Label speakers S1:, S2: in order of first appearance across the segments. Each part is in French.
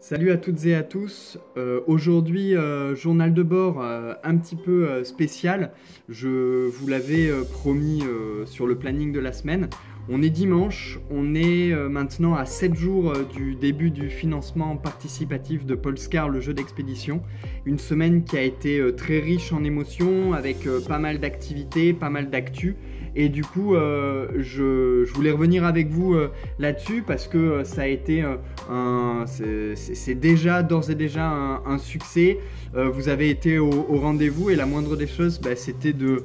S1: Salut à toutes et à tous. Aujourd'hui, journal de bord un petit peu spécial. Je vous l'avais promis sur le planning de la semaine. On est dimanche, on est maintenant à 7 jours du début du financement participatif de Polescar, le jeu d'expédition. Une semaine qui a été très riche en émotions, avec pas mal d'activités, pas mal d'actu. Et du coup, je voulais revenir avec vous là-dessus parce que ça a été c'est déjà d'ores et déjà un succès. Vous avez été au rendez-vous et la moindre des choses, c'était de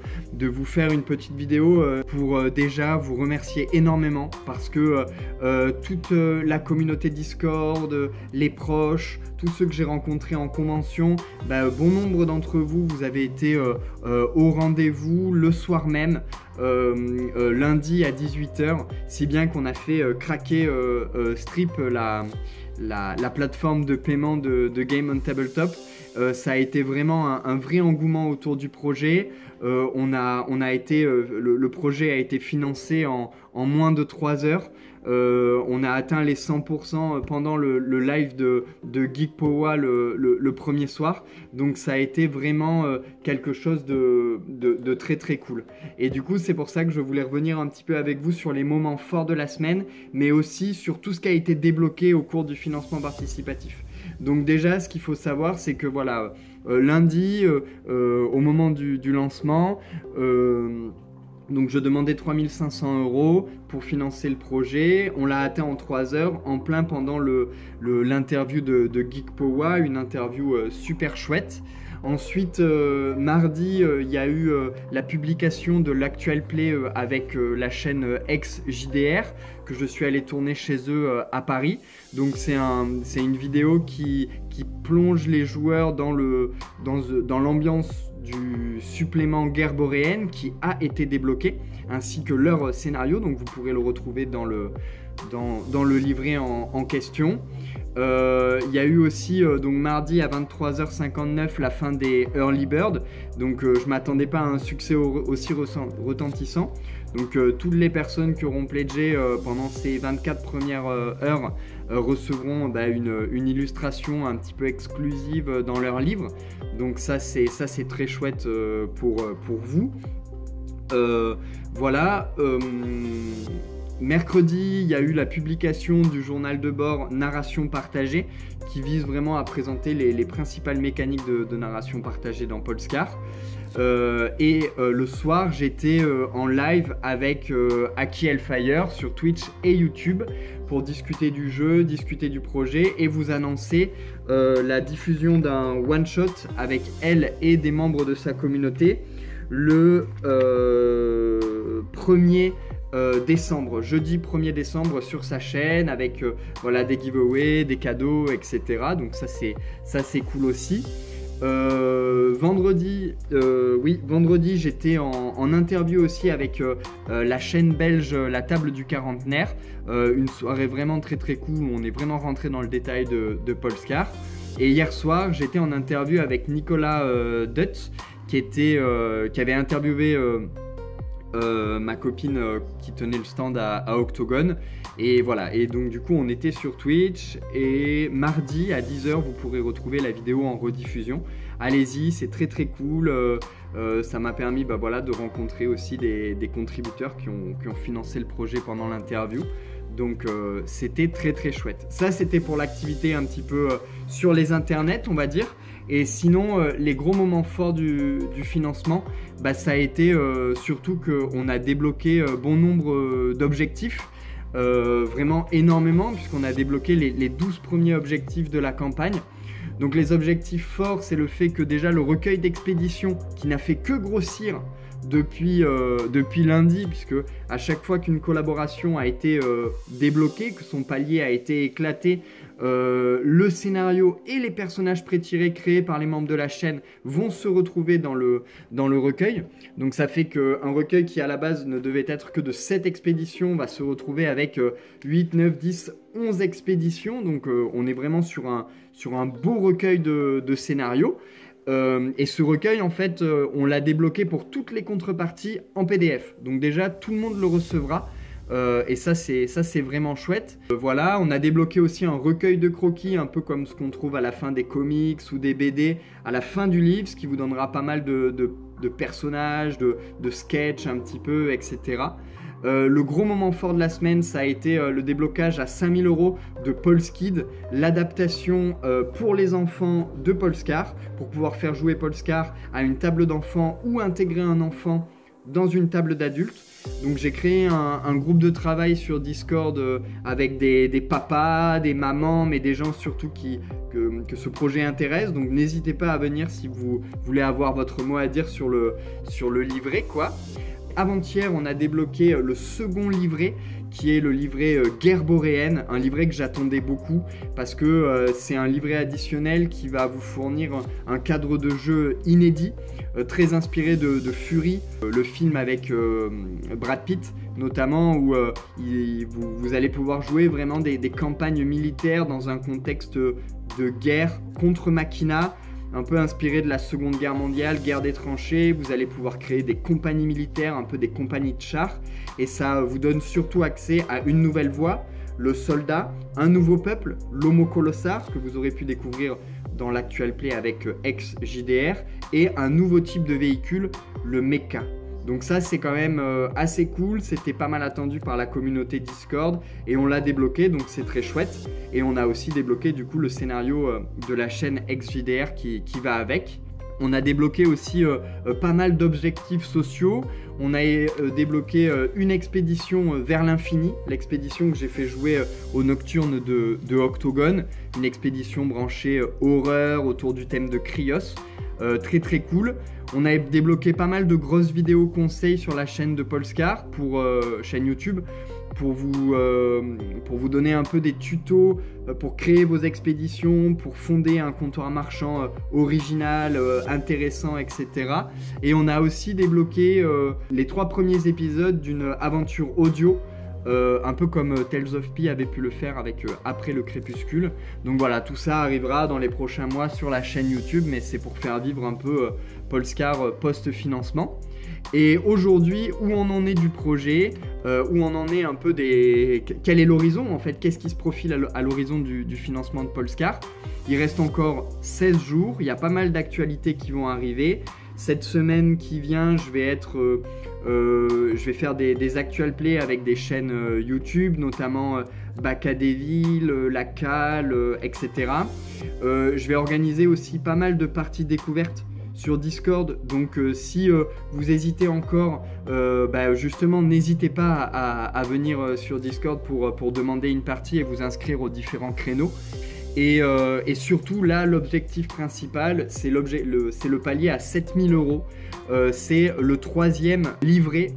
S1: vous faire une petite vidéo pour déjà vous remercier énormément parce que toute la communauté Discord, les proches, tous ceux que j'ai rencontrés en convention, bon nombre d'entre vous, vous avez été au rendez-vous le soir même. Lundi à 18 h, si bien qu'on a fait craquer Strip, la plateforme de paiement de Game on Tabletop. Ça a été vraiment un vrai engouement autour du projet. Le projet a été financé en moins de 3 heures. On a atteint les 100% pendant le live de Geek Powa le premier soir. Donc ça a été vraiment quelque chose de très très cool. Et du coup, c'est pour ça que je voulais revenir un petit peu avec vous sur les moments forts de la semaine, mais aussi sur tout ce qui a été débloqué au cours du financement participatif. Donc déjà, ce qu'il faut savoir, c'est que voilà, lundi, au moment du lancement, donc je demandais 3 500 € pour financer le projet. On l'a atteint en 3 heures, en plein pendant l'interview de Geek Powa, une interview super chouette. Ensuite, mardi, il y a eu la publication de l'Actual Play avec la chaîne ex-JDR que je suis allé tourner chez eux à Paris. Donc c'est une vidéo qui plonge les joueurs dans l'ambiance du supplément guerre boréenne qui a été débloqué, ainsi que leur scénario. Donc vous pourrez le retrouver dans le livret en question. Il y a eu aussi donc mardi à 23h59 la fin des Early Bird. Donc je m'attendais pas à un succès aussi retentissant. Donc toutes les personnes qui auront pledgé pendant ces 24 premières heures recevront une illustration un petit peu exclusive dans leur livre. Donc ça c'est très chouette pour vous. Voilà. Mercredi, il y a eu la publication du journal de bord Narration partagée qui vise vraiment à présenter les principales mécaniques de narration partagée dans Polescar. Le soir, j'étais en live avec Aki Hellfire sur Twitch et YouTube pour discuter du jeu, discuter du projet et vous annoncer la diffusion d'un one-shot avec elle et des membres de sa communauté le 1er décembre, jeudi 1er décembre sur sa chaîne avec des giveaways, des cadeaux, etc. Donc ça c'est cool aussi. Vendredi, j'étais en interview aussi avec la chaîne belge La Table du Quarantenaire. Une soirée vraiment très très cool où on est vraiment rentré dans le détail de Polescar. Et hier soir, j'étais en interview avec Nicolas Dutz qui avait interviewé ma copine qui tenait le stand à Octogone. Et voilà, et donc du coup on était sur Twitch et mardi à 10 h vous pourrez retrouver la vidéo en rediffusion. Allez-y, c'est très très cool. Ça m'a permis de rencontrer aussi des contributeurs qui ont financé le projet pendant l'interview. Donc c'était très très chouette. Ça c'était pour l'activité un petit peu sur les internets, on va dire. Et sinon, les gros moments forts du financement, ça a été surtout qu'on a débloqué bon nombre d'objectifs, vraiment énormément, puisqu'on a débloqué les 12 premiers objectifs de la campagne. Donc les objectifs forts, c'est le fait que déjà le recueil d'expédition, qui n'a fait que grossir depuis lundi, puisque à chaque fois qu'une collaboration a été débloquée, que son palier a été éclaté, le scénario et les personnages pré-tirés créés par les membres de la chaîne vont se retrouver dans le recueil. Donc ça fait qu'un recueil qui à la base ne devait être que de 7 expéditions va se retrouver avec 8, 9, 10, 11 expéditions. Donc on est vraiment sur un beau recueil de scénarios. Et ce recueil, en fait, on l'a débloqué pour toutes les contreparties en PDF. Donc déjà, tout le monde le recevra. et ça c'est vraiment chouette. Voilà, on a débloqué aussi un recueil de croquis, un peu comme ce qu'on trouve à la fin des comics ou des BD, à la fin du livre, ce qui vous donnera pas mal de personnages, de sketchs un petit peu, etc. Le gros moment fort de la semaine, ça a été le déblocage à 5 000 € de Polskid, l'adaptation pour les enfants de Polescar, pour pouvoir faire jouer Polescar à une table d'enfants ou intégrer un enfant dans une table d'adultes. Donc j'ai créé un groupe de travail sur Discord avec des papas, des mamans, mais des gens surtout que ce projet intéresse. Donc n'hésitez pas à venir si vous voulez avoir votre mot à dire sur le livret, quoi. Avant-hier, on a débloqué le second livret, qui est le livret Guerre boréenne, un livret que j'attendais beaucoup parce que c'est un livret additionnel qui va vous fournir un cadre de jeu inédit, très inspiré de Fury, le film avec Brad Pitt notamment, où vous allez pouvoir jouer vraiment des campagnes militaires dans un contexte de guerre contre Machina, un peu inspiré de la Seconde Guerre mondiale, guerre des tranchées. Vous allez pouvoir créer des compagnies militaires, un peu des compagnies de chars, et ça vous donne surtout accès à une nouvelle voie, le soldat, un nouveau peuple, l'Homo Colossar, que vous aurez pu découvrir dans l'actual play avec ex-JDR, et un nouveau type de véhicule, le mecha. Donc ça c'est quand même assez cool, c'était pas mal attendu par la communauté Discord et on l'a débloqué, donc c'est très chouette. Et on a aussi débloqué du coup le scénario de la chaîne ex-JDR qui va avec. On a débloqué aussi pas mal d'objectifs sociaux. On a débloqué une expédition vers l'infini, l'expédition que j'ai fait jouer au Nocturne de Octogone, une expédition branchée horreur autour du thème de Krios. Très très cool. On a débloqué pas mal de grosses vidéos conseils sur la chaîne de Polescar, chaîne YouTube, pour vous donner un peu des tutos pour créer vos expéditions, pour fonder un comptoir marchand original, intéressant, etc. Et on a aussi débloqué les 3 premiers épisodes d'une aventure audio, un peu comme Tales of Pi avait pu le faire avec Après le crépuscule. Donc voilà, tout ça arrivera dans les prochains mois sur la chaîne YouTube, mais c'est pour faire vivre un peu Polescar post-financement. Et aujourd'hui, où on en est du projet, où on en est un peu quel est l'horizon en fait, qu'est-ce qui se profile à l'horizon du financement de Polescar. Il reste encore 16 jours, il y a pas mal d'actualités qui vont arriver. Cette semaine qui vient, je vais faire des actual plays avec des chaînes YouTube, notamment Baka Devil, La Cale, etc. Je vais organiser aussi pas mal de parties découvertes sur Discord, donc si vous hésitez encore, justement n'hésitez pas à venir sur Discord pour demander une partie et vous inscrire aux différents créneaux. Et surtout là, l'objectif principal, c'est le palier à 7 000 €. C'est le 3e livret,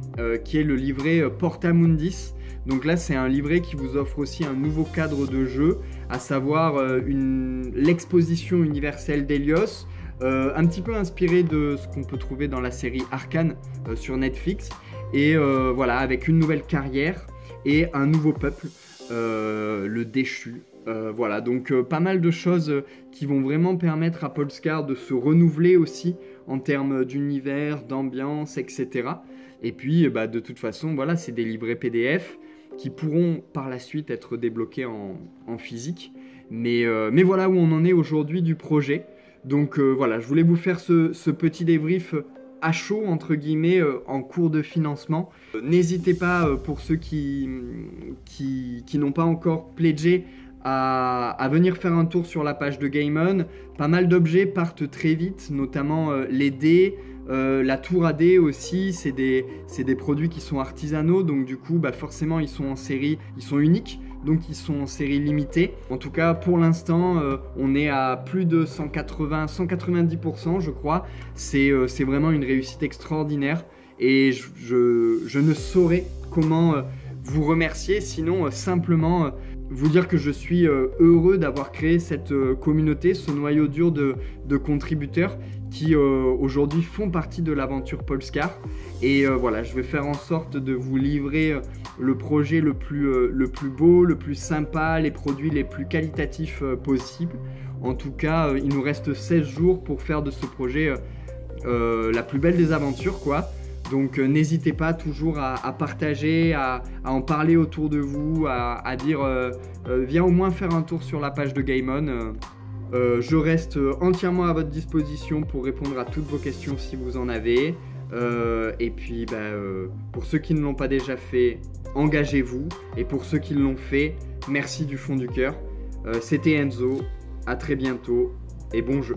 S1: qui est le livret Porta Mundis. Donc là, c'est un livret qui vous offre aussi un nouveau cadre de jeu, à savoir l'exposition universelle d'Hélios, un petit peu inspiré de ce qu'on peut trouver dans la série Arcane sur Netflix. Et voilà, avec une nouvelle carrière et un nouveau peuple, le déchu. Voilà, donc pas mal de choses qui vont vraiment permettre à Polescar de se renouveler aussi en termes d'univers, d'ambiance, etc. Et puis de toute façon, voilà, c'est des livrets PDF qui pourront par la suite être débloqués en physique. Mais voilà où on en est aujourd'hui du projet. Donc voilà, je voulais vous faire ce petit débrief à chaud, entre guillemets, en cours de financement. N'hésitez pas, pour ceux qui n'ont pas encore pledgé, à venir faire un tour sur la page de Game On. Pas mal d'objets partent très vite, notamment les dés, la tour à dés aussi. C'est des produits qui sont artisanaux, donc du coup forcément ils sont en série, ils sont uniques, donc ils sont en série limitée. En tout cas pour l'instant on est à plus de 190% je crois. C'est vraiment une réussite extraordinaire et je ne saurais comment vous remercier, sinon simplement vous dire que je suis heureux d'avoir créé cette communauté, ce noyau dur de contributeurs qui aujourd'hui font partie de l'aventure Polescar. Et voilà, je vais faire en sorte de vous livrer le projet le plus beau, le plus sympa, les produits les plus qualitatifs possibles. En tout cas, il nous reste 16 jours pour faire de ce projet la plus belle des aventures, quoi. Donc n'hésitez pas toujours à partager, à en parler autour de vous, à dire viens au moins faire un tour sur la page de Game On. Je reste entièrement à votre disposition pour répondre à toutes vos questions si vous en avez. Et puis pour ceux qui ne l'ont pas déjà fait, engagez-vous. Et pour ceux qui l'ont fait, merci du fond du cœur. C'était Enzo, à très bientôt et bon jeu.